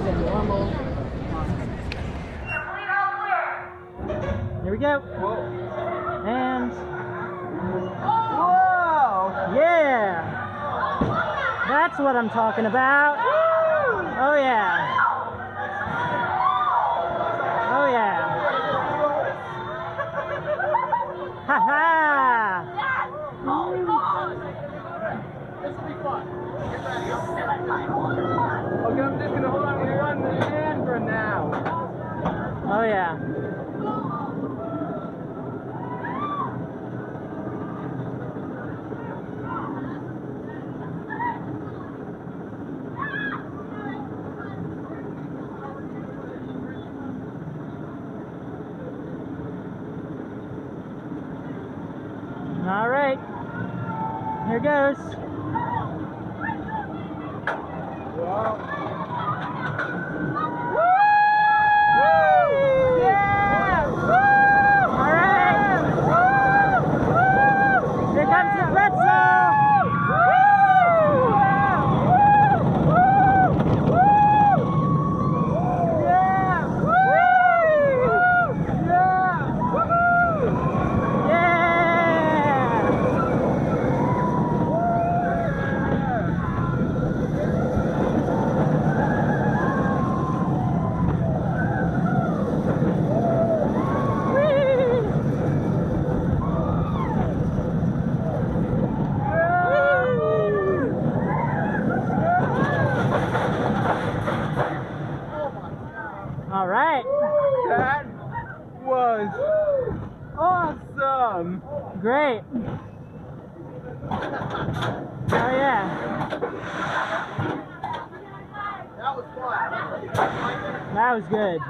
slows and normal. Here we go. Whoa. And Whoa! yeah, that's what I'm talking about. Oh yeah. Oh yeah. Ha ha. This will be fun. Okay, I'm just gonna hold on to one hand for now. Oh yeah. All right, here goes. Wow. Yeah! All right. Here comes the pretzel. All right. That was awesome. Great. Oh yeah. That was fun. That was good.